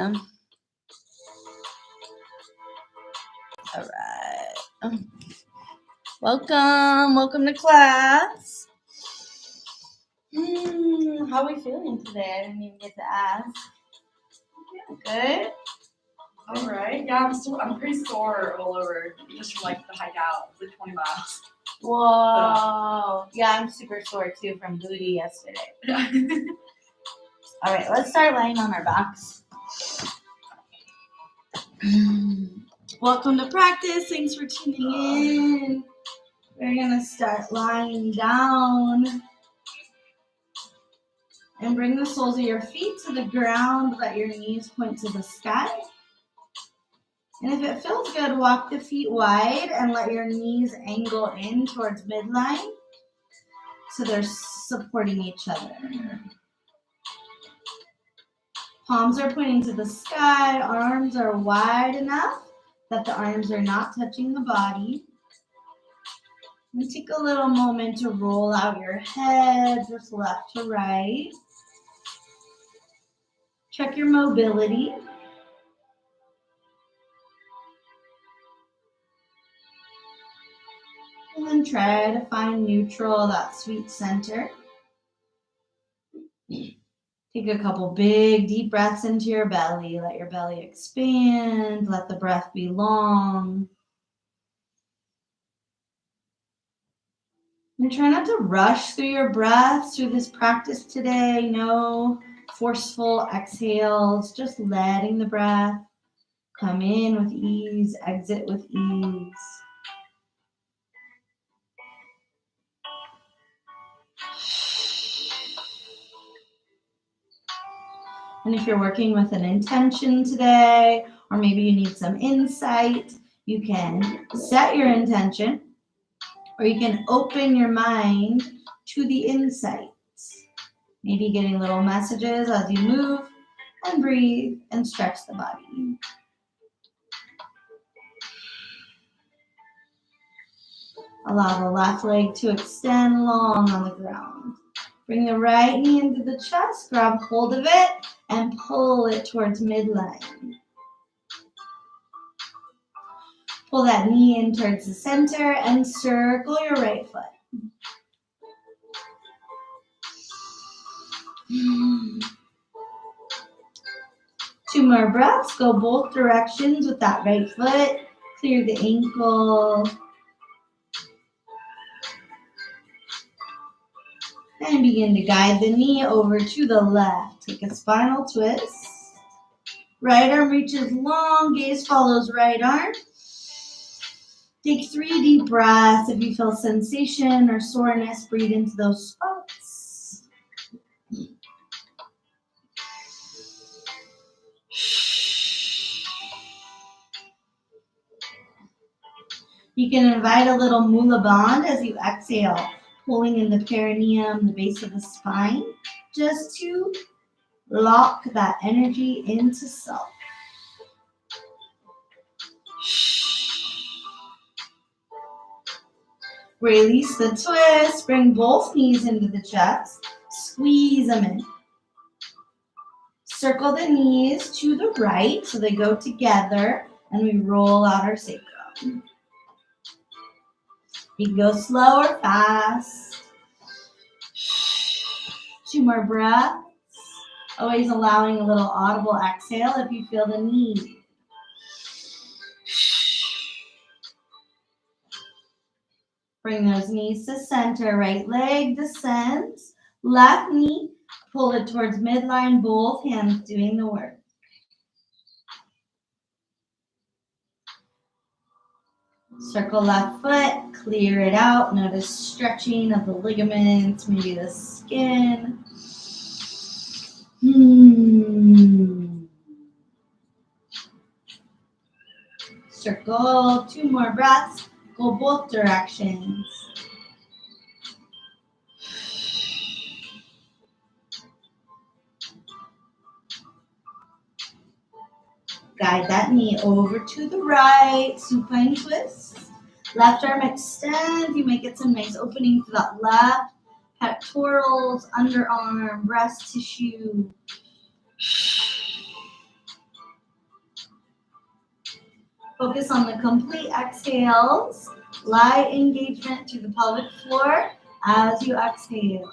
All right. Welcome to class. How are we feeling today? I didn't even get to ask. Good? All right. Yeah, I'm pretty sore all over just from like the hike out, like 20 miles. Whoa. Yeah, I'm super sore too from booty yesterday. All right, let's start laying on our backs. Welcome to practice. Thanks for tuning in. We're going to start lying down. And bring the soles of your feet to the ground. Let your knees point to the sky. And if it feels good, walk the feet wide and let your knees angle in towards midline so they're supporting each other. Palms are pointing to the sky. Arms are wide enough that the arms are not touching the body. And take a little moment to roll out your head, just left to right. Check your mobility. And then try to find neutral, that sweet center. Take a couple big, deep breaths into your belly. Let your belly expand. Let the breath be long. And try not to rush through your breaths through this practice today. No forceful exhales, just letting the breath come in with ease, exit with ease. And if you're working with an intention today, or maybe you need some insight, you can set your intention, or you can open your mind to the insights. Maybe getting little messages as you move and breathe and stretch the body. Allow the left leg to extend long on the ground. Bring the right knee into the chest, grab hold of it, and pull it towards midline. Pull that knee in towards the center and circle your right foot. Two more breaths. Go both directions with that right foot. Clear the ankle. And begin to guide the knee over to the left. Take a spinal twist. Right arm reaches long. Gaze follows right arm. Take 3 deep breaths. If you feel sensation or soreness, breathe into those spots. You can invite a little mula bandh as you exhale, pulling in the perineum, the base of the spine, just to lock that energy into self. Release the twist, bring both knees into the chest, squeeze them in. Circle the knees to the right so they go together, and we roll out our sacrum. You can go slow or fast. 2 more breaths. Always allowing a little audible exhale if you feel the need. Bring those knees to center. Right leg descends. Left knee, pull it towards midline. Both hands doing the work. Circle left foot. Clear it out. Notice stretching of the ligaments, maybe the skin. Circle. 2 more breaths. Go both directions. Guide that knee over to the right. Supine twist. Left arm extend. You may get some nice opening to that left. Pectorals, underarm, breast tissue. Focus on the complete exhales. Light engagement to the pelvic floor as you exhale.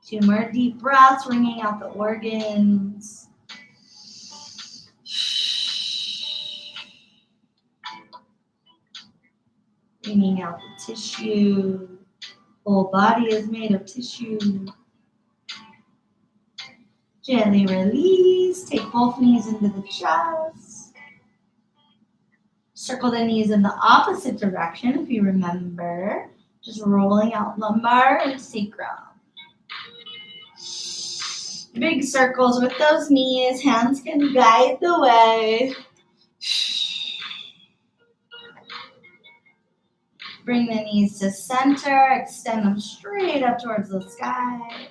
2 more deep breaths, wringing out the organs. Wringing out the tissue. Whole body is made of tissue. Gently release. Take both knees into the chest. Circle the knees in the opposite direction if you remember. Just rolling out lumbar and sacrum. Big circles with those knees. Hands can guide the way. Bring the knees to center. Extend them straight up towards the sky.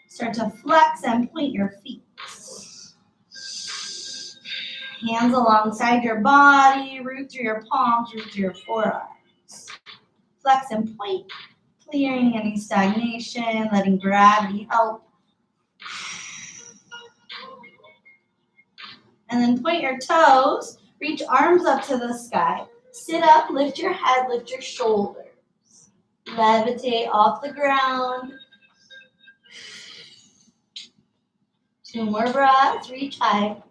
Start to flex and point your feet. Hands alongside your body. Root through your palms. Root through your forearms. Flex and point. Clearing any stagnation. Letting gravity help. And then point your toes, reach arms up to the sky. Sit up, lift your head, lift your shoulders. Levitate off the ground. 2 more breaths, reach high.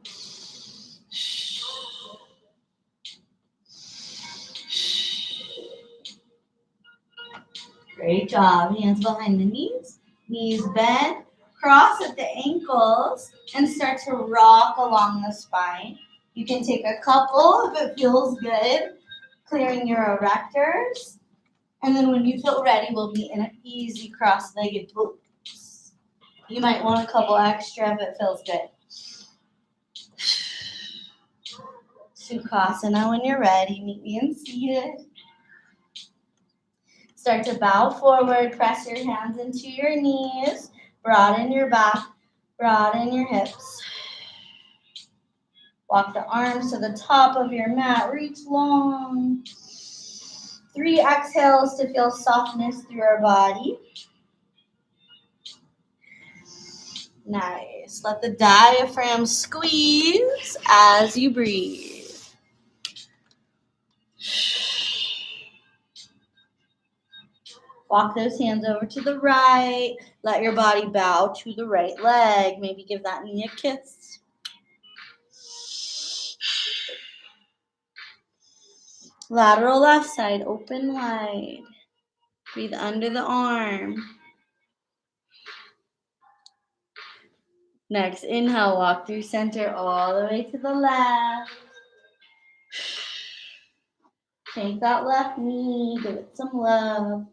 Great job. Hands behind the knees. Knees bent. Cross at the ankles and start to rock along the spine. You can take a couple if it feels good, clearing your erectors. And then when you feel ready, we'll be in an easy cross-legged pose. You might want a couple extra if it feels good. Sukhasana when you're ready. Meet me in seated. Start to bow forward. Press your hands into your knees. Broaden your back, broaden your hips. Walk the arms to the top of your mat. Reach long. 3 exhales to feel softness through our body. Nice. Let the diaphragm squeeze as you breathe. Walk those hands over to the right. Let your body bow to the right leg. Maybe give that knee a kiss. Lateral left side, open wide. Breathe under the arm. Next, inhale, walk through center all the way to the left. Take that left knee, give it some love.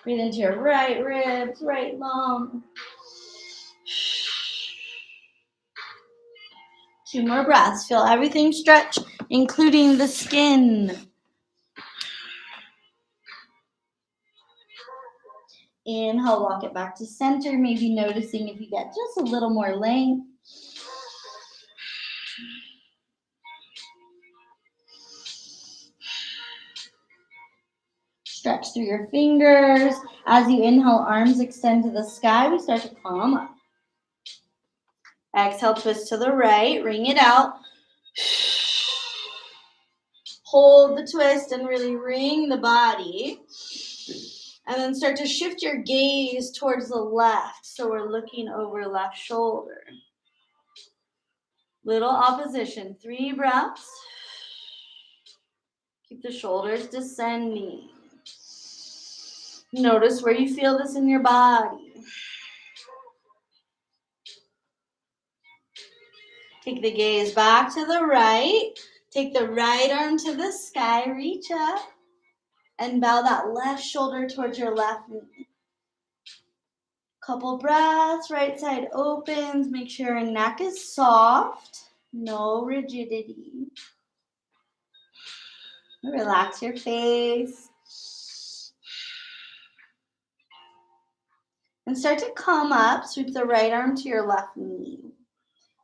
Breathe into your right ribs, right lung. 2 more breaths. Feel everything stretch, including the skin. Inhale, walk it back to center, maybe noticing if you get just a little more length. Stretch through your fingers. As you inhale, arms extend to the sky. We start to come up. Exhale, twist to the right. Wring it out. Hold the twist and really wring the body. And then start to shift your gaze towards the left. So we're looking over left shoulder. Little opposition. 3 breaths. Keep the shoulders descending. Notice where you feel this in your body. Take the gaze back to the right. Take the right arm to the sky. Reach up. And bow that left shoulder towards your left knee. Couple breaths. Right side opens. Make sure your neck is soft. No rigidity. Relax your face. And start to come up. Sweep the right arm to your left knee.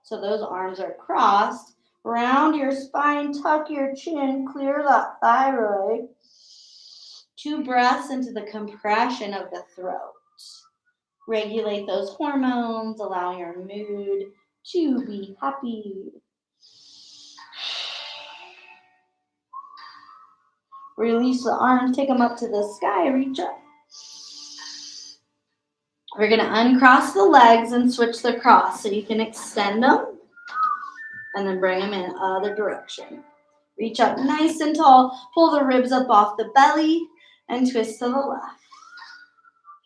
So those arms are crossed. Round your spine, tuck your chin, clear that thyroid. 2 breaths into the compression of the throat. Regulate those hormones, allow your mood to be happy. Release the arms, take them up to the sky, reach up. We're going to uncross the legs and switch the cross so you can extend them and then bring them in the other direction. Reach up nice and tall, pull the ribs up off the belly and twist to the left.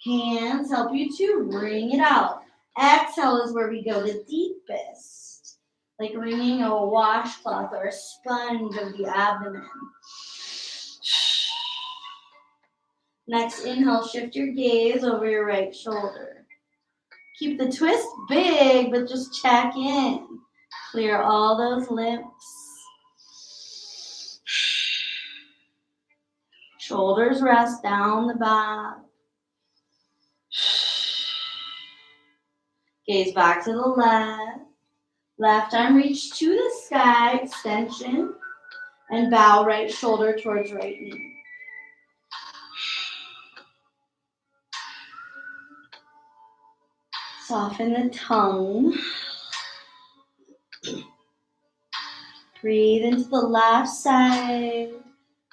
Hands help you to wring it out. Exhale is where we go the deepest, like wringing a washcloth or a sponge of the abdomen. Next, inhale, shift your gaze over your right shoulder. Keep the twist big, but just check in. Clear all those lips. Shoulders rest down the back. Gaze back to the left. Left arm reach to the sky, extension, and bow right shoulder towards right knee. Soften the tongue. Breathe into the left side.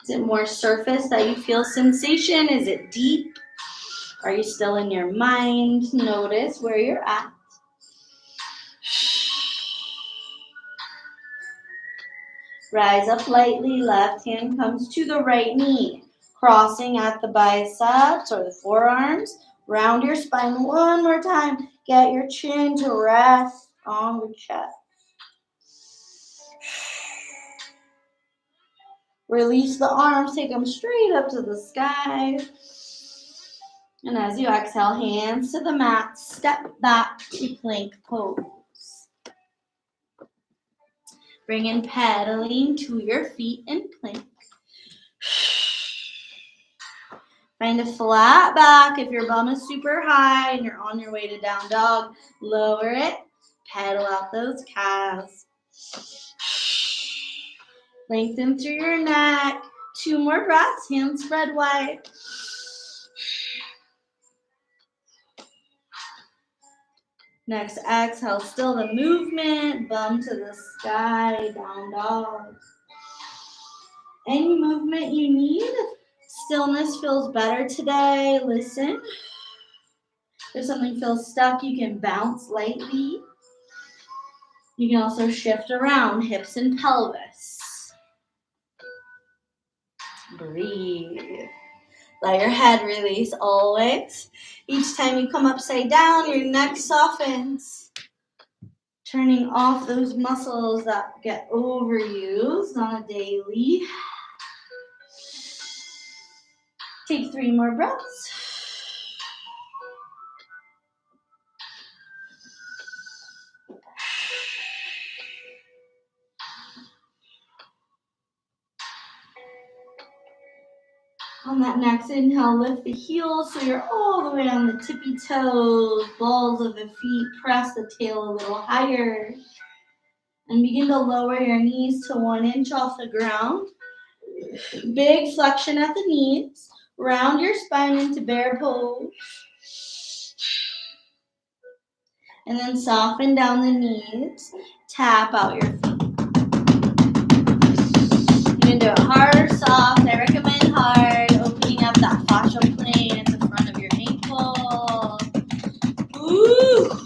Is it more surface that you feel sensation? Is it deep? Are you still in your mind? Notice where you're at. Rise up lightly. Left hand comes to the right knee. Crossing at the biceps or the forearms. Round your spine one more time. Get your chin to rest on the chest. Release the arms. Take them straight up to the sky. And as you exhale, hands to the mat. Step back to plank pose. Bring in pedaling to your feet and plank. Find a flat back. If your bum is super high and you're on your way to down dog, lower it. Pedal out those calves. Lengthen through your neck. 2 more breaths. Hands spread wide. Next, exhale. Still the movement. Bum to the sky. Down dog. Any movement you need. Stillness feels better today. Listen. If something feels stuck, you can bounce lightly. You can also shift around, hips and pelvis. Breathe. Let your head release always. Each time you come upside down, your neck softens. Turning off those muscles that get overused on a daily. Take 3 more breaths. On that next inhale, lift the heels so you're all the way on the tippy toes, balls of the feet, press the tail a little higher. And begin to lower your knees to 1 inch off the ground. Big flexion at the knees. Round your spine into bear pose. And then soften down the knees. Tap out your feet. You can do it hard or soft. I recommend hard. Opening up that fascial plane at the front of your ankle. Ooh!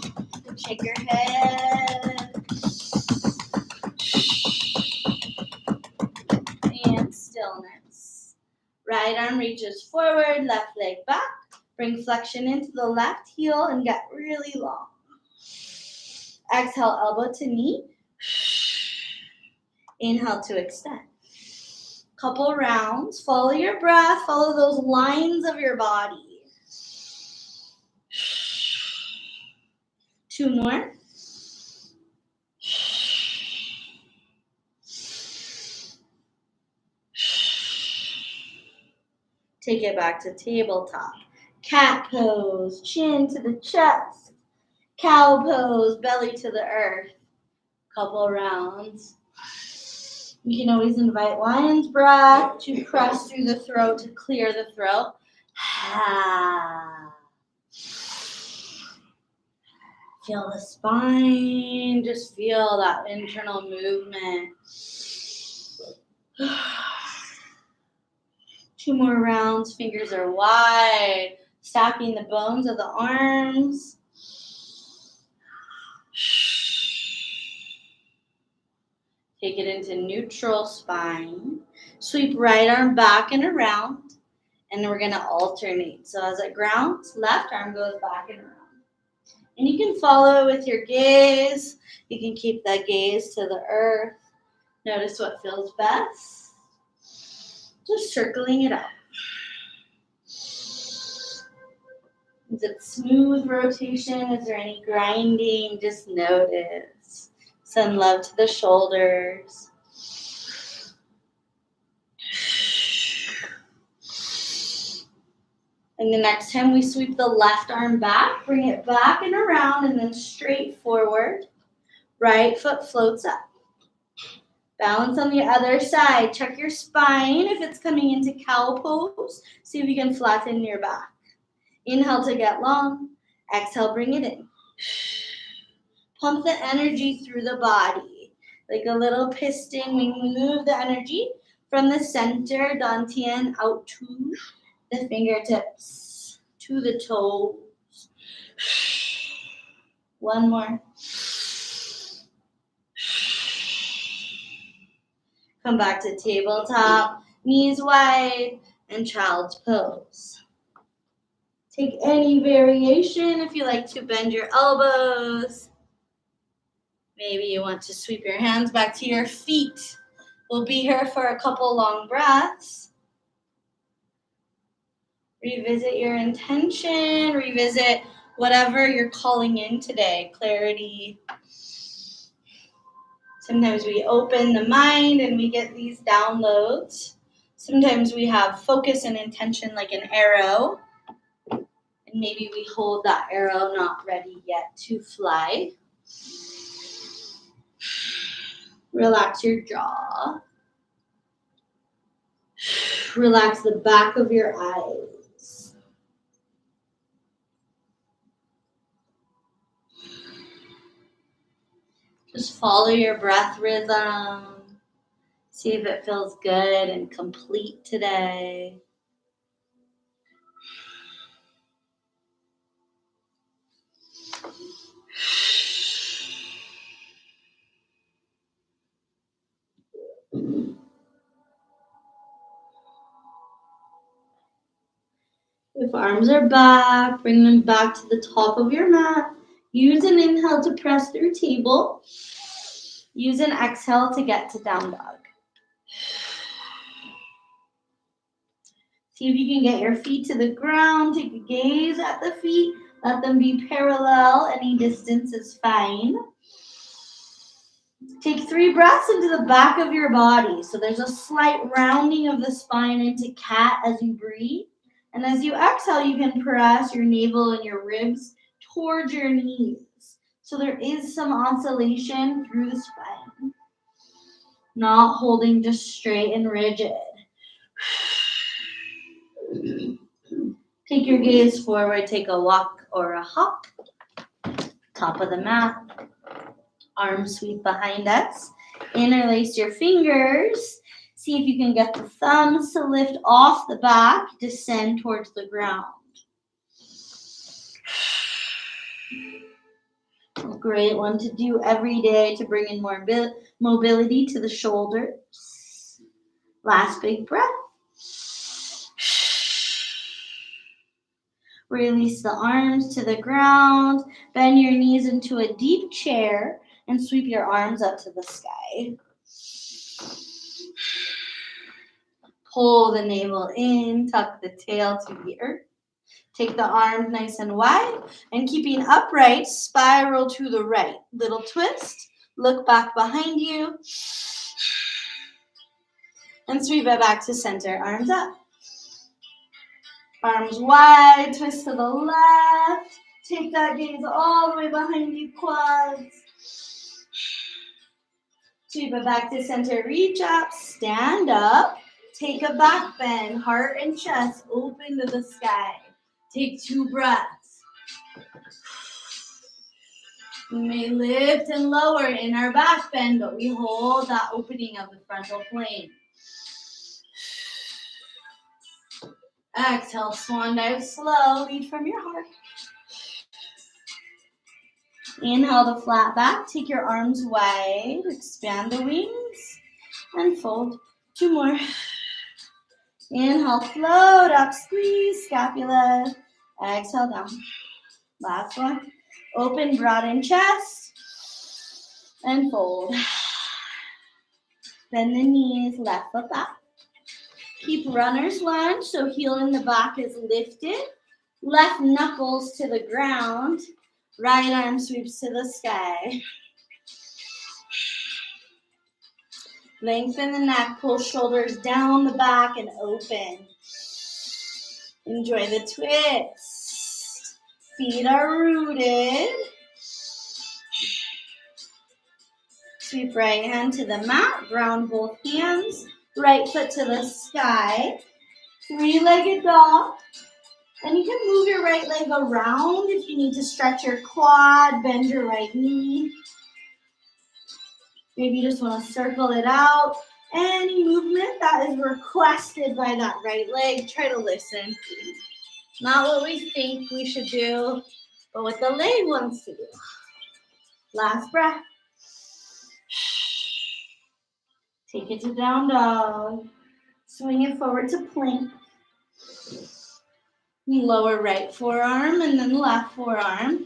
Shake your head. And stillness. Right arm reaches forward, left leg back. Bring flexion into the left heel and get really long. Exhale, elbow to knee. Inhale to extend. Couple rounds. Follow your breath. Follow those lines of your body. 2 more. Take it back to tabletop. Cat pose, chin to the chest. Cow pose, belly to the earth. Couple rounds. You can always invite lion's breath to press through the throat to clear the throat. Feel the spine, just feel that internal movement. 2 more rounds, fingers are wide, stacking the bones of the arms. Take it into neutral spine. Sweep right arm back and around, and we're gonna alternate. So as it grounds, left arm goes back and around. And you can follow with your gaze. You can keep that gaze to the earth. Notice what feels best. Just circling it out. Is it smooth rotation? Is there any grinding? Just notice. Send love to the shoulders. And the next time we sweep the left arm back, bring it back and around and then straight forward. Right foot floats up. Balance on the other side. Check your spine if it's coming into cow pose. See if you can flatten your back. Inhale to get long. Exhale, bring it in. Pump the energy through the body. Like a little piston, we move the energy from the center, dantian, out to the fingertips, to the toes. One more. Come back to tabletop, knees wide, and child's pose. Take any variation if you like to bend your elbows. Maybe you want to sweep your hands back to your feet. We'll be here for a couple long breaths. Revisit your intention, revisit whatever you're calling in today, clarity. Sometimes we open the mind and we get these downloads. Sometimes we have focus and intention like an arrow. And maybe we hold that arrow not ready yet to fly. Relax your jaw. Relax the back of your eyes. Just follow your breath rhythm. See if it feels good and complete today. If arms are back, bring them back to the top of your mat. Use an inhale to press through table. Use an exhale to get to down dog. See if you can get your feet to the ground. Take a gaze at the feet. Let them be parallel. Any distance is fine. Take 3 breaths into the back of your body. So there's a slight rounding of the spine into cat as you breathe. And as you exhale, you can press your navel and your ribs towards your knees. So there is some oscillation through the spine. Not holding just straight and rigid. Take your gaze forward. Take a walk or a hop. Top of the mat. Arms sweep behind us. Interlace your fingers. See if you can get the thumbs to lift off the back, descend towards the ground. A great one to do every day to bring in more mobility to the shoulders. Last big breath. Release the arms to the ground. Bend your knees into a deep chair and sweep your arms up to the sky. Pull the navel in, tuck the tail to the earth. Take the arms nice and wide, and keeping upright, spiral to the right. Little twist, look back behind you, and sweep it back to center, arms up. Arms wide, twist to the left. Take that gaze all the way behind you, quads. Sweep it back to center, reach up, stand up. Take a back bend, heart and chest open to the sky. Take 2 breaths. We may lift and lower in our back bend, but we hold that opening of the frontal plane. Exhale, swan dive slow, lead from your heart. Inhale to flat back, take your arms wide, expand the wings, and fold. 2 more. Inhale, float up, squeeze scapula. Exhale down. Last one. Open, broaden chest, and fold. Bend the knees, left foot back. Keep runner's lunge, so heel in the back is lifted. Left knuckles to the ground. Right arm sweeps to the sky. Lengthen the neck, pull shoulders down the back and open. Enjoy the twist. Feet are rooted. Sweep right hand to the mat, ground both hands. Right foot to the sky. 3-legged dog. And you can move your right leg around if you need to stretch your quad, bend your right knee. Maybe you just want to circle it out. Any movement that is requested by that right leg, try to listen. Not what we think we should do, but what the leg wants to do. Last breath. Take it to down dog. Swing it forward to plank. Lower right forearm and then left forearm.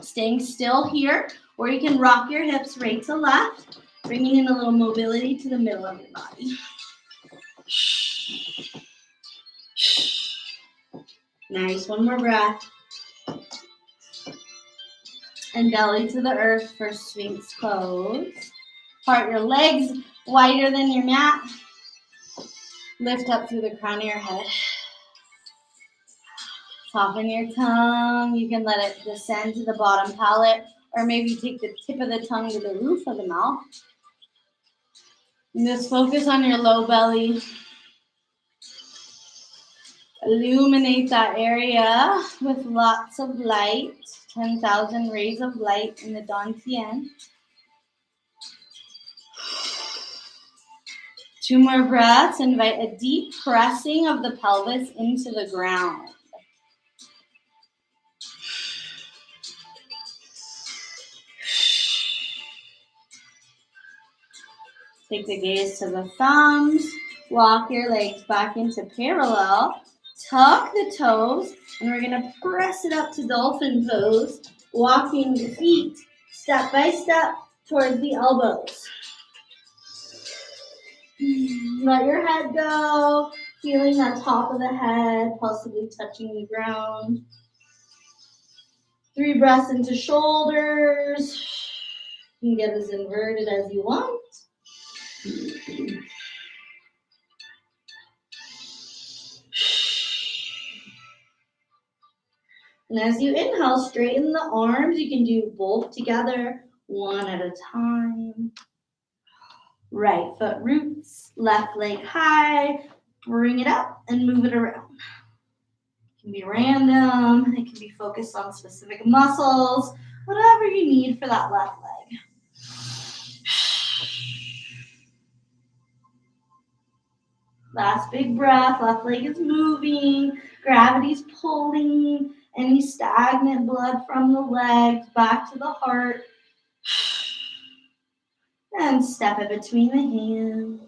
Staying still here, or you can rock your hips right to left, bringing in a little mobility to the middle of your body. Nice, 1 more breath. And belly to the earth for Sphinx pose. Part your legs wider than your mat. Lift up through the crown of your head. Soften your tongue. You can let it descend to the bottom palate, or maybe take the tip of the tongue to the roof of the mouth. And just focus on your low belly. Illuminate that area with lots of light. 10,000 rays of light in the Dantian. 2 more breaths. Invite a deep pressing of the pelvis into the ground. Take the gaze to the thumbs. Walk your legs back into parallel. Tuck the toes, and we're going to press it up to dolphin pose, walking the feet step by step towards the elbows. Let your head go, feeling that top of the head, possibly touching the ground. 3 breaths into shoulders. You can get as inverted as you want. And as you inhale, straighten the arms. You can do both together, one at a time. Right foot roots, left leg high. Bring it up and move it around. It can be random. It can be focused on specific muscles. Whatever you need for that left leg. Last big breath. Left leg is moving. Gravity's pulling any stagnant blood from the legs back to the heart. And step it between the hands.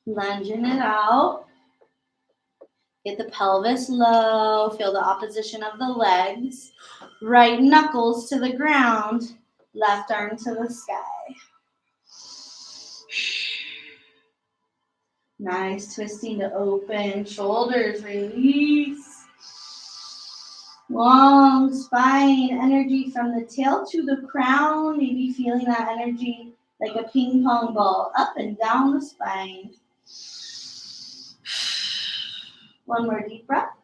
Lunging it out. Get the pelvis low. Feel the opposition of the legs. Right knuckles to the ground. Left arm to the sky. Nice, twisting to open. Shoulders release. Long spine energy from the tail to the crown. Maybe feeling that energy like a ping pong ball up and down the spine. 1 more deep breath.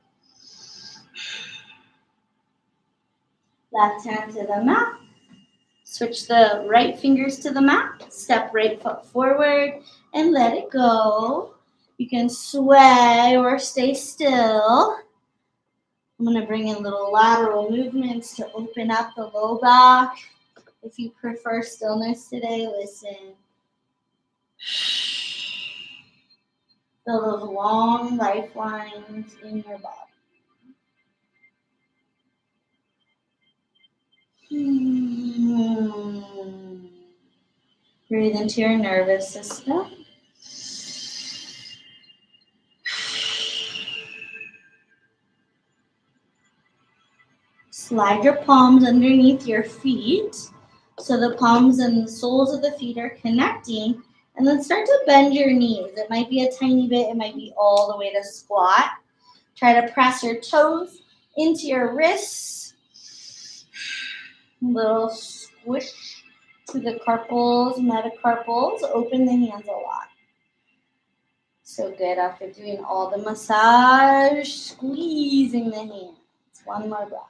Left hand to the mat. Switch the right fingers to the mat. Step right foot forward and let it go. You can sway or stay still. I'm going to bring in little lateral movements to open up the low back. If you prefer stillness today, listen. Feel those long lifelines in your body. Breathe into your nervous system. Slide your palms underneath your feet so the palms and the soles of the feet are connecting, and then start to bend your knees. It might be a tiny bit, it might be all the way to squat. Try to press your toes into your wrists. A little squish to the carpals, metacarpals. Open the hands a lot. So good after doing all the massage, squeezing the hands. One more breath.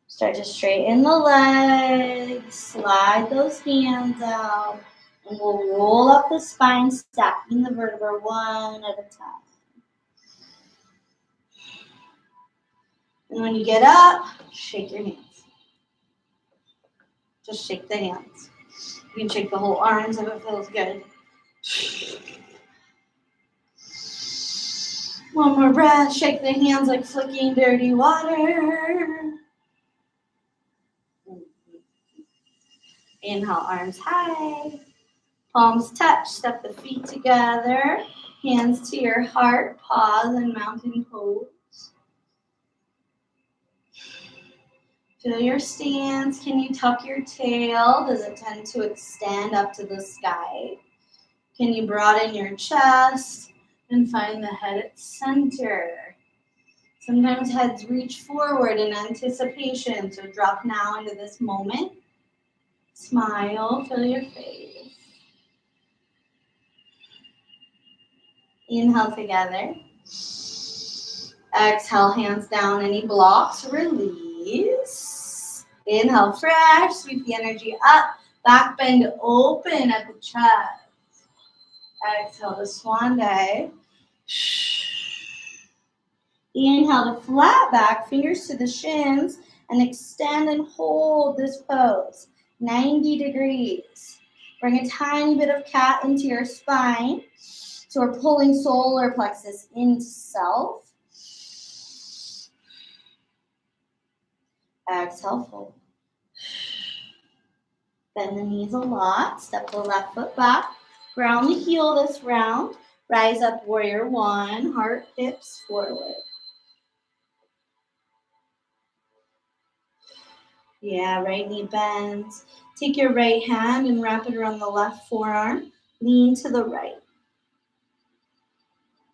Start to straighten the legs, slide those hands out, and we'll roll up the spine, stacking the vertebrae one at a time. And when you get up, shake your hands. Just shake the hands. You can shake the whole arms if it feels good. One more breath. Shake the hands like flicking dirty water. Inhale, arms high. Palms touch. Step the feet together. Hands to your heart. Pause and mountain pose. Feel your stance. Can you tuck your tail? Does it tend to extend up to the sky? Can you broaden your chest and find the head at center? Sometimes heads reach forward in anticipation, so drop now into this moment. Smile, feel your face. Inhale together. Exhale, hands down, any blocks, release. Inhale, fresh, sweep the energy up. Back bend open at the chest. Exhale to swan dive. Inhale to flat back, fingers to the shins, and extend and hold this pose. 90 degrees. Bring a tiny bit of cat into your spine. So we're pulling solar plexus into self. Exhale, fold. Bend the knees a lot. Step the left foot back. Ground the heel this round. Rise up, warrior one. Heart, hips forward. Yeah, right knee bends. Take your right hand and wrap it around the left forearm. Lean to the right.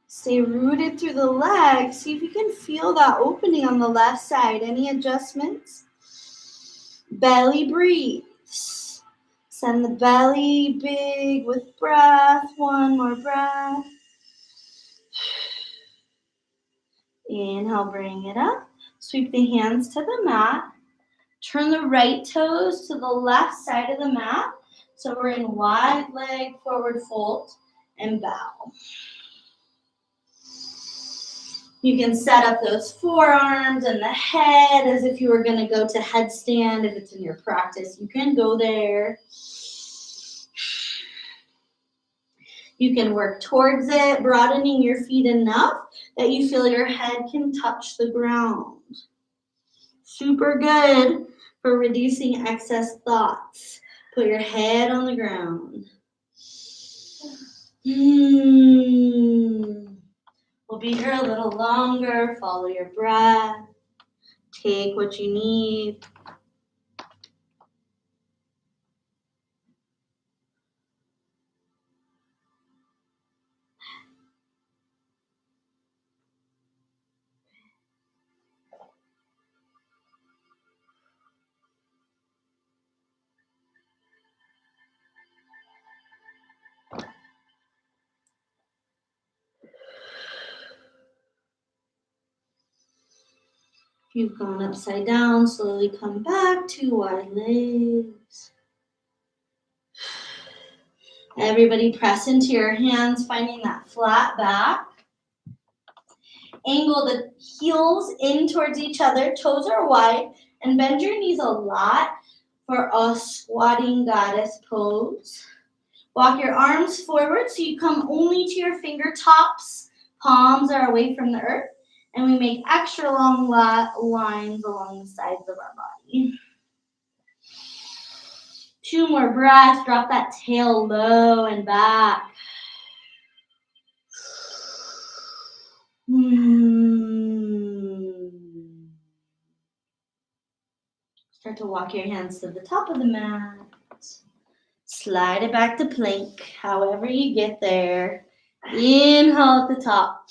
Stay rooted through the legs. See if you can feel that opening on the left side. Any adjustments? Belly breathes. Send the belly big with breath. One more breath. Inhale, bring it up. Sweep the hands to the mat. Turn the right toes to the left side of the mat. So we're in wide leg forward fold and bow. You can set up those forearms and the head as if you were going to go to headstand. If it's in your practice, you can go there. You can work towards it, broadening your feet enough that you feel your head can touch the ground. Super good for reducing excess thoughts. Put your head on the ground. We'll be here a little longer. Follow your breath. Take what you need. You've gone upside down, slowly come back to wide legs. Everybody press into your hands, finding that flat back. Angle the heels in towards each other, toes are wide, and bend your knees a lot for a squatting goddess pose. Walk your arms forward so you come only to your fingertops. Palms are away from the earth, and we make extra long lines along the sides of our body. 2 more breaths. Drop that tail low and back. Start to walk your hands to the top of the mat. Slide it back to plank, however you get there. Inhale at the top.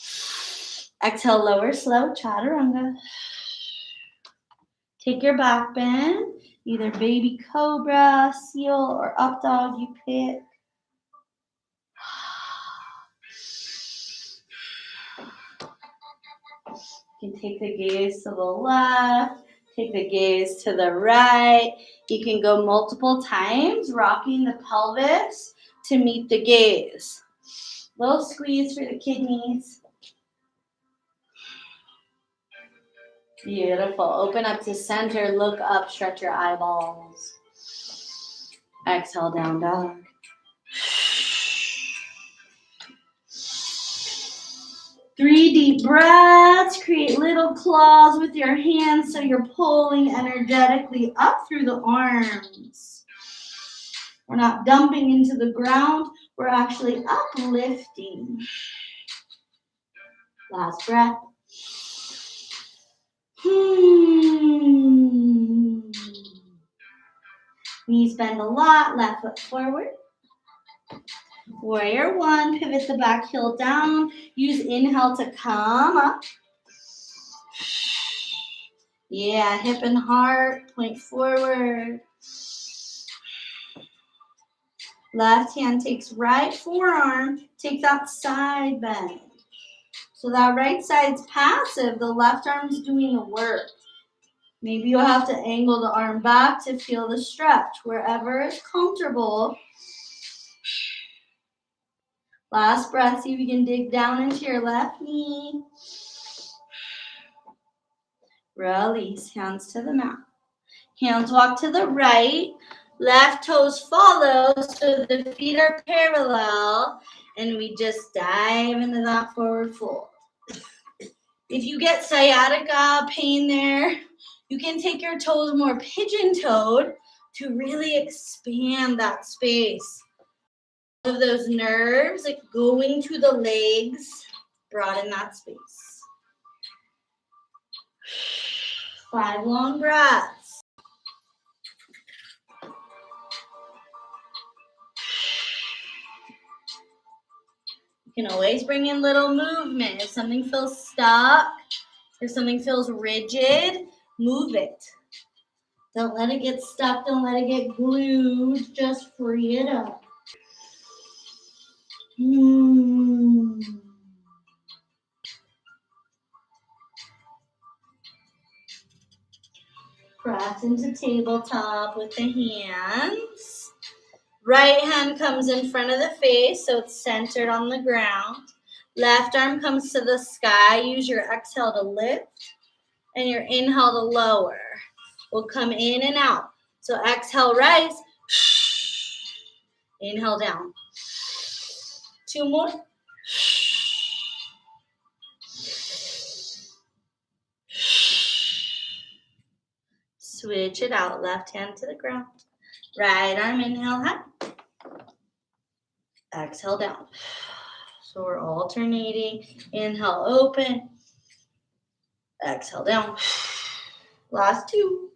Exhale, lower, slow, chaturanga. Take your back bend, either baby cobra, seal, or up dog, you pick. You can take the gaze to the left, take the gaze to the right. You can go multiple times, rocking the pelvis to meet the gaze. Little squeeze for the kidneys. Beautiful. Open up to center, look up, stretch your eyeballs. Exhale, down dog. 3 deep breaths. Create little claws with your hands so you're pulling energetically up through the arms. We're not dumping into the ground. We're actually uplifting. Last breath. Knees bend a lot. Left foot forward. Warrior 1, pivot the back heel down. Use inhale to come up. Yeah, hip and heart, point forward. Left hand takes right forearm, take that side bend. So that right side's passive, the left arm's doing the work. Maybe you'll have to angle the arm back to feel the stretch, wherever is comfortable. Last breath, see if you can dig down into your left knee. Release, hands to the mat. Hands walk to the right. Left toes follow, so the feet are parallel. And we just dive into that forward fold. If you get sciatica, pain there, you can take your toes more pigeon-toed to really expand that space. All of those nerves going to the legs, broaden that space. 5 long breaths. You can always bring in little movement. If something feels stuck or something feels rigid, move it. Don't let it get stuck. Don't let it get glued. Just free it up. Press into tabletop with the hands. Right hand comes in front of the face, so it's centered on the ground. Left arm comes to the sky. Use your exhale to lift and your inhale to lower. We'll come in and out. So exhale, rise. Inhale down. 2 more. Switch it out. Left hand to the ground. Right arm, inhale high. Exhale down. So we're alternating. Inhale, open. Exhale down. Last 2.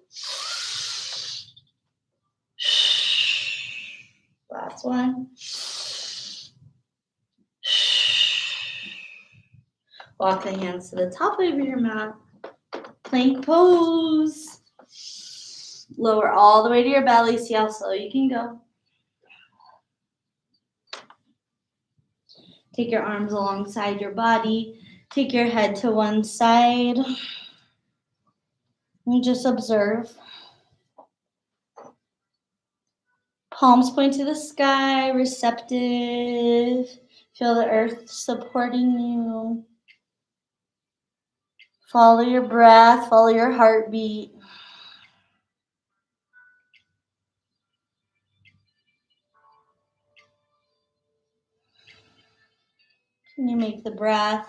Last 1. Walk the hands to the top of your mat. Plank pose. Lower all the way to your belly. See how slow you can go. Take your arms alongside your body. Take your head to one side. And just observe. Palms point to the sky, receptive. Feel the earth supporting you. Follow your breath, follow your heartbeat. Can you make the breath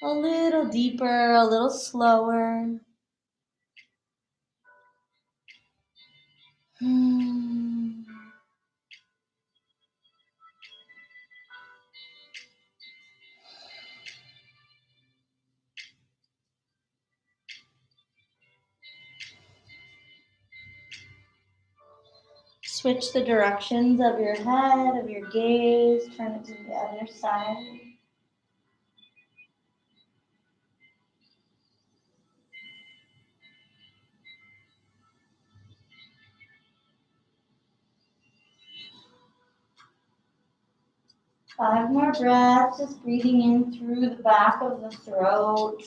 a little deeper, a little slower? Switch the directions of your head, of your gaze, turn it to the other side. Five more breaths, just breathing in through the back of the throat.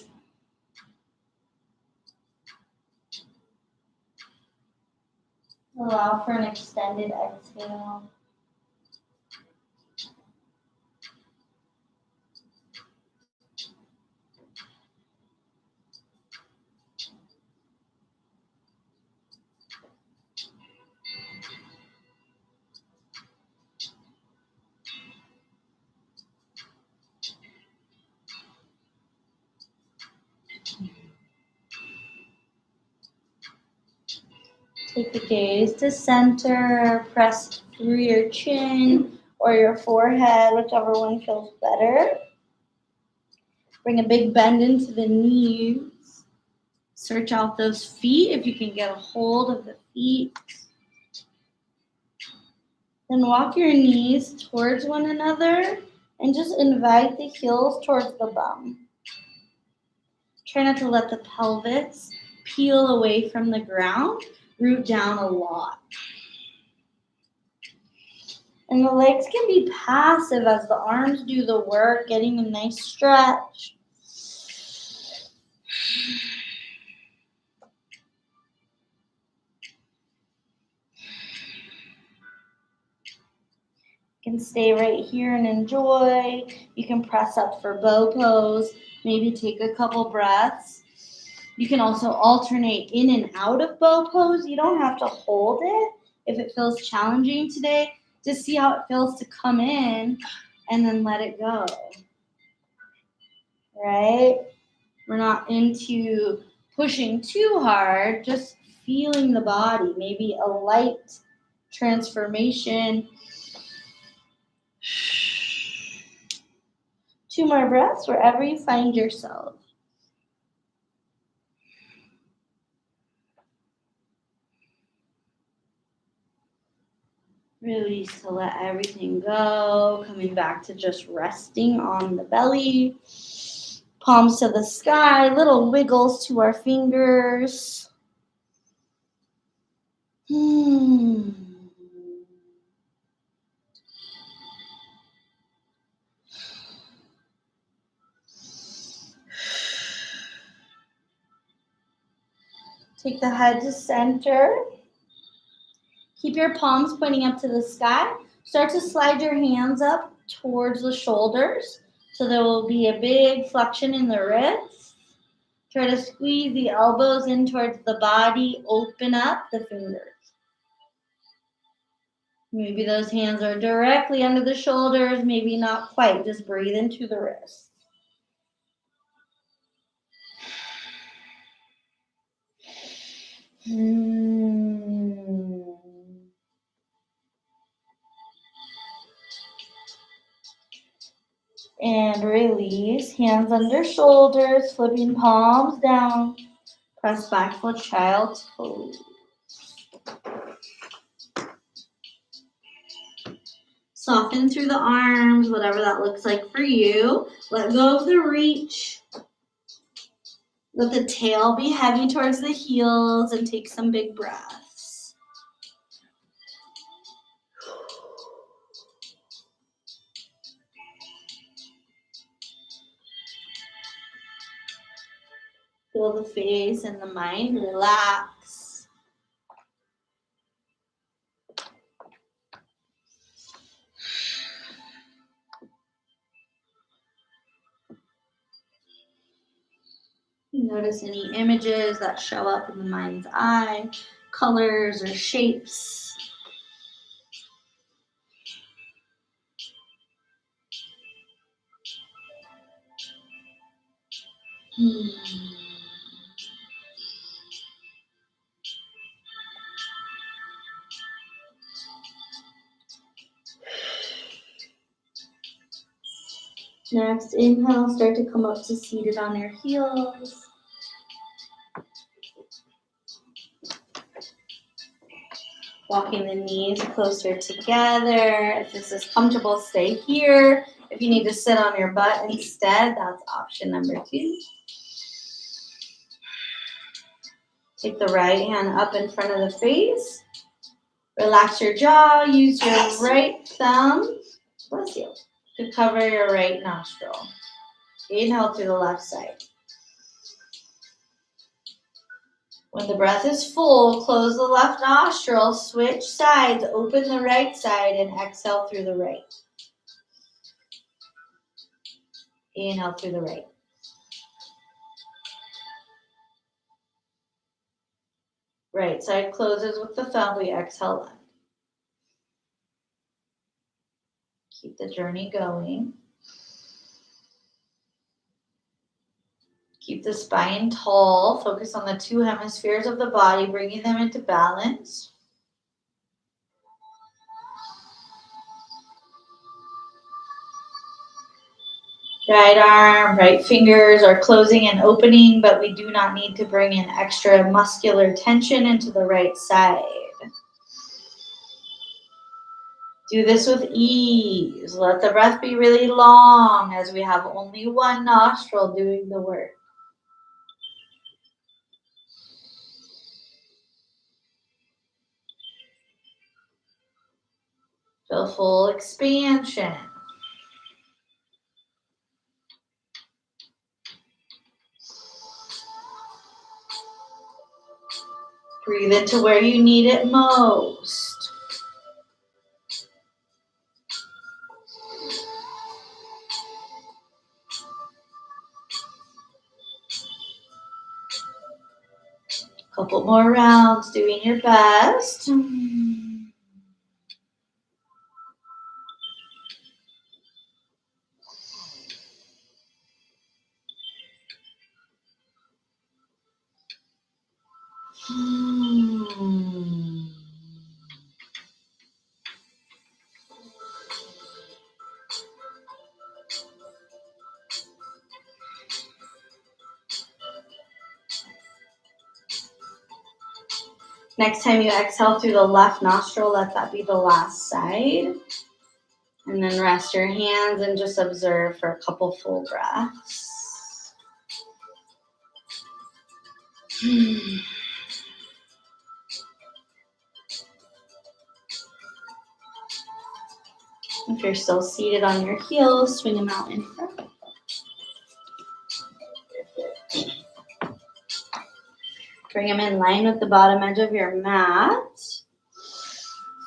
Allow for an extended exhale. Take the gaze to center, press through your chin or your forehead, whichever one feels better. Bring a big bend into the knees. Search out those feet if you can get a hold of the feet. Then walk your knees towards one another and just invite the heels towards the bum. Try not to let the pelvis peel away from the ground, root down a lot. And the legs can be passive as the arms do the work, getting a nice stretch. You can stay right here and enjoy. You can press up for bow pose, maybe take a couple breaths. You can also alternate in and out of bow pose. You don't have to hold it if it feels challenging today. Just see how it feels to come in and then let it go. Right? We're not into pushing too hard, just feeling the body, maybe a light transformation. 2 more breaths wherever you find yourself. Release to let everything go. Coming back to just resting on the belly. Palms to the sky. Little wiggles to our fingers. Take the head to center. Keep your palms pointing up to the sky. Start to slide your hands up towards the shoulders. So there will be a big flexion in the wrists. Try to squeeze the elbows in towards the body. Open up the fingers. Maybe those hands are directly under the shoulders. Maybe not quite. Just breathe into the wrists. And release. Hands under shoulders, flipping palms down. Press back for child's pose. Soften through the arms, whatever that looks like for you. Let go of the reach. Let the tail be heavy towards the heels and take some big breaths. Feel the face and the mind relax. Notice any images that show up in the mind's eye, colors or shapes. Next, inhale, start to come up to seated on your heels. Walking the knees closer together. If this is comfortable, stay here. If you need to sit on your butt instead, that's option number 2. Take the right hand up in front of the face. Relax your jaw. Use your right thumb, bless you, to cover your right nostril. Inhale through the left side. When the breath is full, close the left nostril, switch sides, open the right side, and exhale through the right. Inhale through the right. Right side closes with the thumb, we exhale left. Keep the journey going. Keep the spine tall. Focus on the 2 hemispheres of the body, bringing them into balance. Right arm, right fingers are closing and opening, but we do not need to bring in extra muscular tension into the right side. Do this with ease. Let the breath be really long as we have only one nostril doing the work. Feel full expansion. Breathe into where you need it most. Couple more rounds, doing your best. Next time you exhale through the left nostril, let that be the last side. And then rest your hands and just observe for a couple full breaths. If you're still seated on your heels, swing them out in front. Bring them in line with the bottom edge of your mat.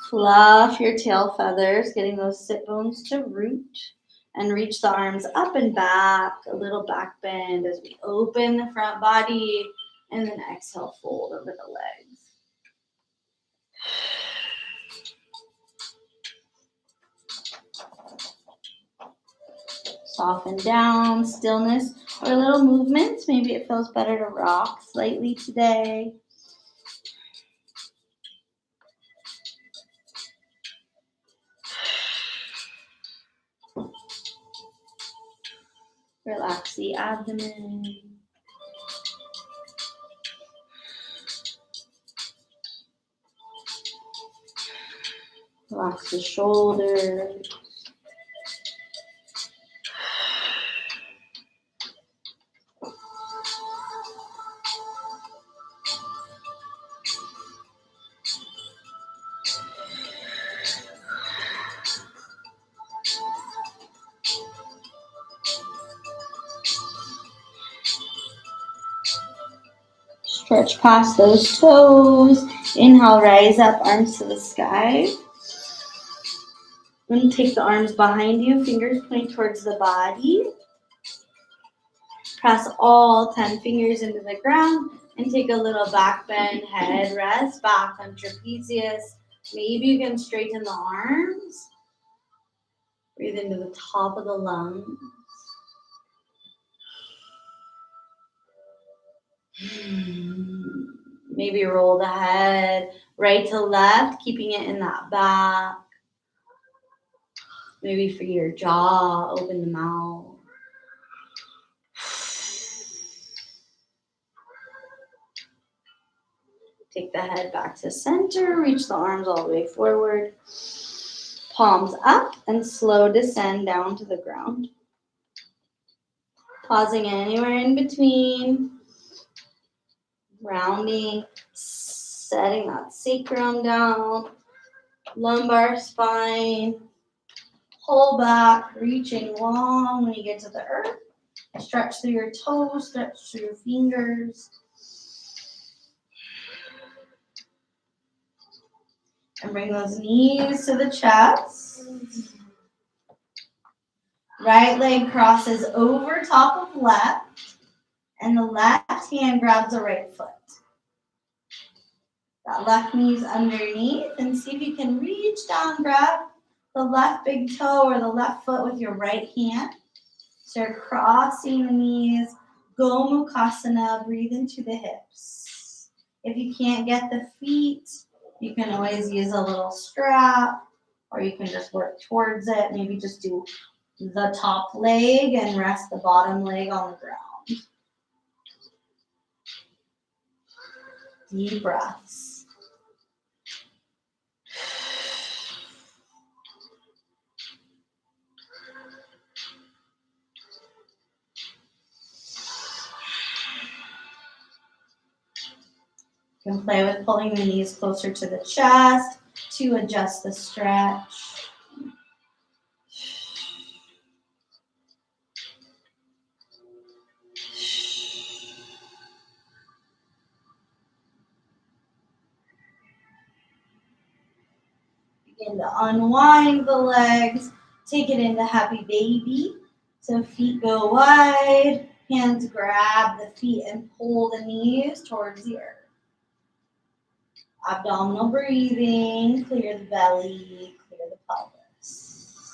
Fluff your tail feathers, getting those sit bones to root. And reach the arms up and back, a little back bend as we open the front body. And then exhale, fold over the legs. Soften down, stillness, or little movements. Maybe it feels better to rock slightly today. Relax the abdomen. Relax the shoulders. Stretch past those toes. Inhale, rise up, arms to the sky. And take the arms behind you, fingers point towards the body. Press all 10 fingers into the ground and take a little back bend, head rest back on trapezius. Maybe you can straighten the arms. Breathe into the top of the lungs. Maybe roll the head right to left, keeping it in that back. Maybe for your jaw, open the mouth. Take the head back to center, reach the arms all the way forward. Palms up and slow descend down to the ground. Pausing anywhere in between. Rounding, setting that sacrum down. Lumbar spine. Pull back, reaching long when you get to the earth. Stretch through your toes, stretch through your fingers. And bring those knees to the chest. Right leg crosses over top of left, and the left hand grabs the right foot. That left knee's underneath, and see if you can reach down, grab the left big toe or the left foot with your right hand. So you're crossing the knees, Gomukhasana, breathe into the hips. If you can't get the feet, you can always use a little strap, or you can just work towards it. Maybe just do the top leg and rest the bottom leg on the ground. Deep breaths. You can play with pulling the knees closer to the chest to adjust the stretch. Begin to unwind the legs. Take it into happy baby. So feet go wide. Hands grab the feet and pull the knees towards the earth. Abdominal breathing. Clear the belly. Clear the pelvis.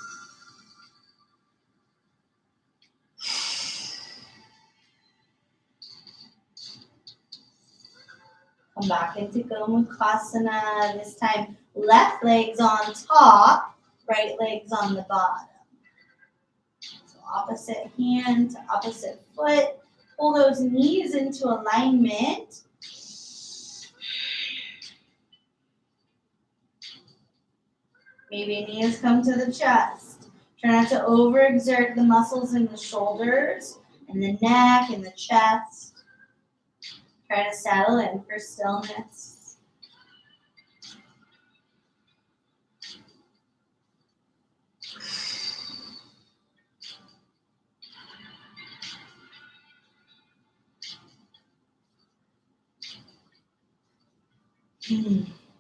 Come back into Gomukhasana. This time, left leg's on top, right leg's on the bottom. So opposite hand to opposite foot. Pull those knees into alignment. Maybe knees come to the chest. Try not to overexert the muscles in the shoulders and the neck and the chest. Try to settle in for stillness.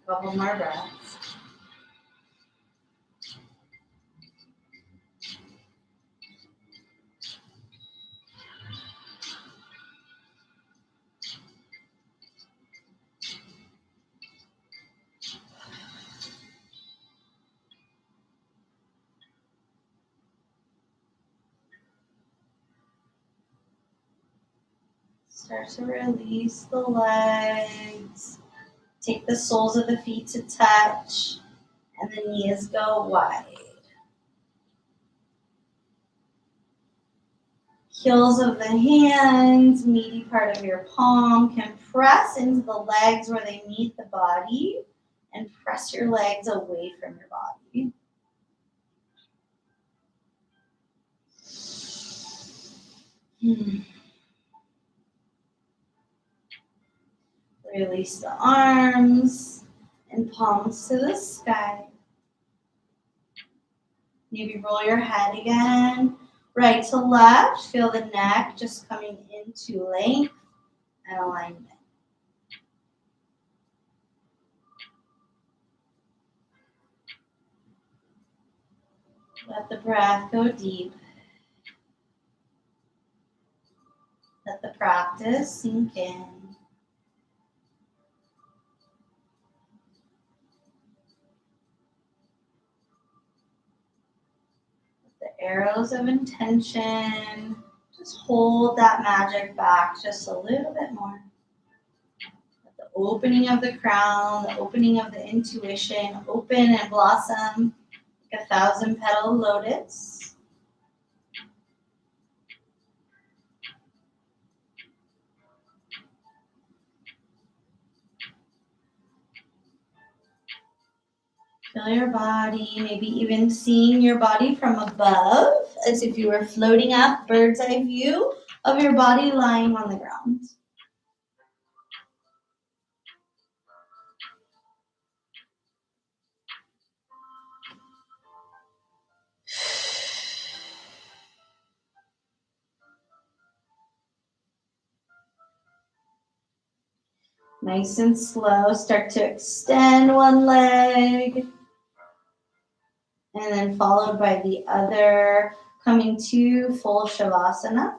Couple more breaths. Start to release the legs. Take the soles of the feet to touch, and the knees go wide. Heels of the hands, meaty part of your palm, can press into the legs where they meet the body, and press your legs away from your body. Release the arms and palms to the sky. Maybe roll your head again. Right to left. Feel the neck just coming into length and alignment. Let the breath go deep. Let the practice sink in. The arrows of intention. Just hold that magic back just a little bit more. The opening of the crown, the opening of the intuition, open and blossom like 1,000-petal lotus. Feel your body, maybe even seeing your body from above, as if you were floating up, bird's eye view of your body lying on the ground. Nice and slow, start to extend one leg, and then followed by the other, coming to full Shavasana.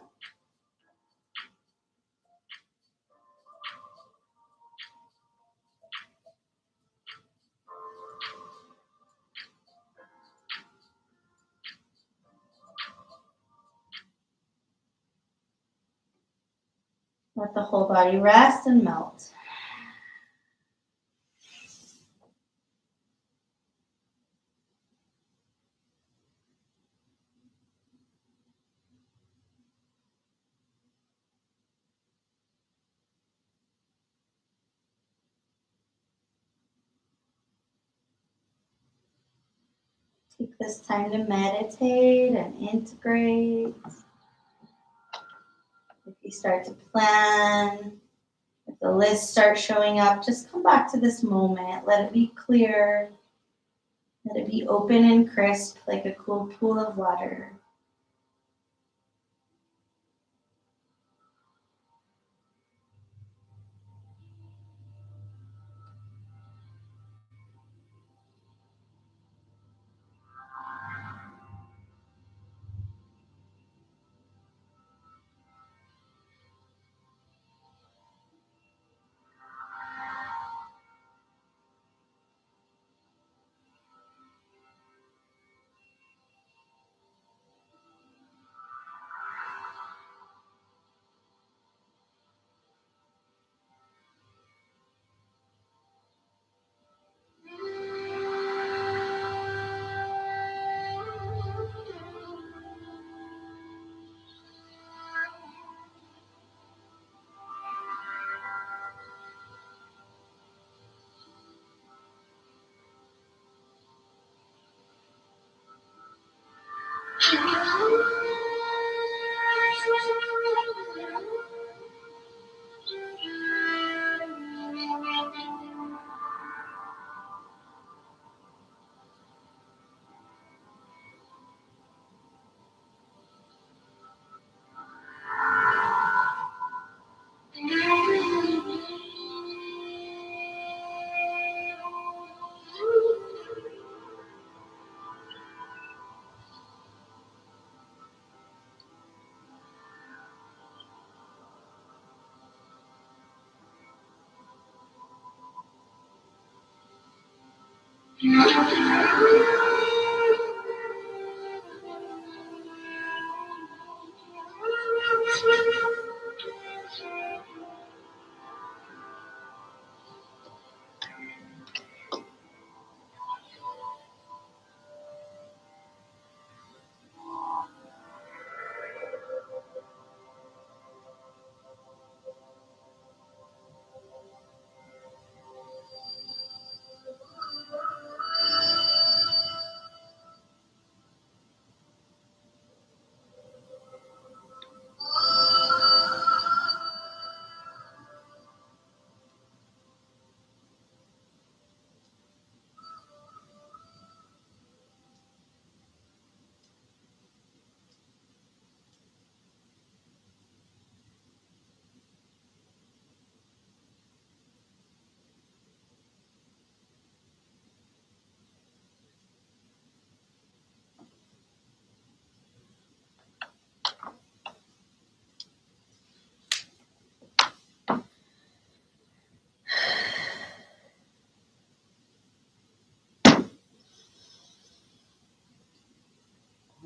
Let the whole body rest and melt. Take this time to meditate and integrate. If you start to plan, if the list starts showing up, just come back to this moment. Let it be clear. Let it be open and crisp like a cool pool of water.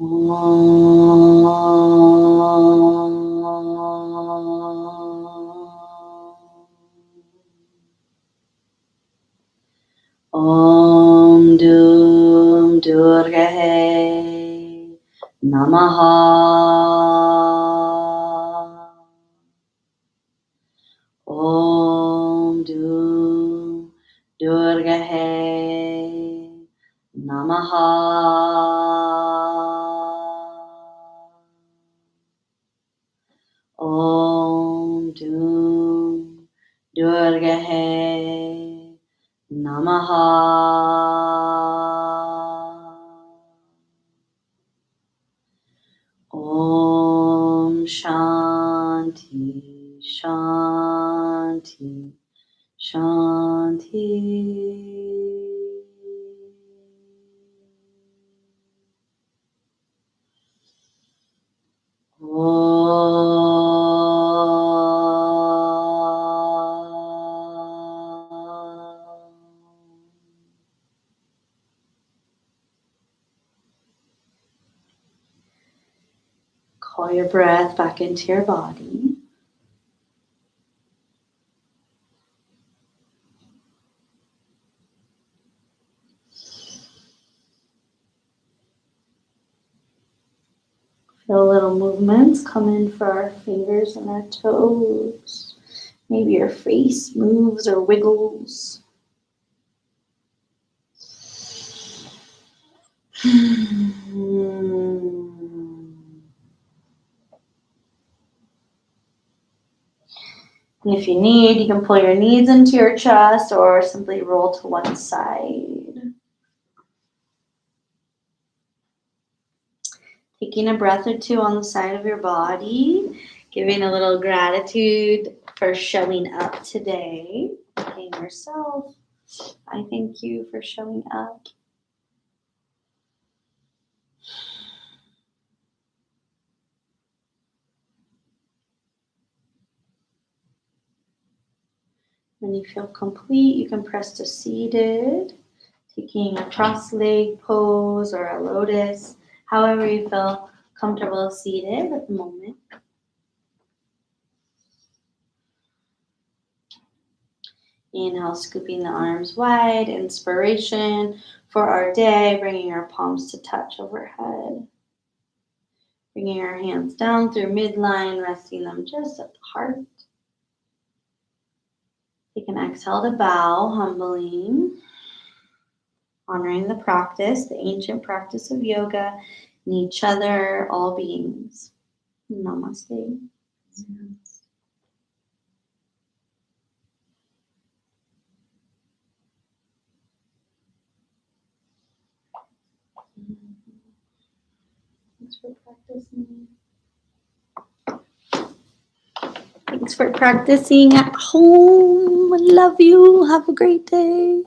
Om Dum Durgahe Namaha. Om Dum Durgahe Namaha. Om Dum Durgahe Namaha. Om Shanti Shanti Shanti. Call your breath back into your body. Feel little movements come in for our fingers and our toes. Maybe your face moves or wiggles. And if you need, you can pull your knees into your chest or simply roll to one side. Taking a breath or two on the side of your body, giving a little gratitude for showing up today. Thanking yourself. I thank you for showing up. When you feel complete, you can press to seated, taking a cross-leg pose or a lotus, however you feel comfortable seated at the moment. Inhale, scooping the arms wide, inspiration for our day, bringing our palms to touch overhead. Bringing our hands down through midline, resting them just at the heart. Take an exhale to bow, humbling, honoring the practice, the ancient practice of yoga, and each other, all beings. Namaste. Thanks for practicing. Thanks for practicing at home. I love you. Have a great day.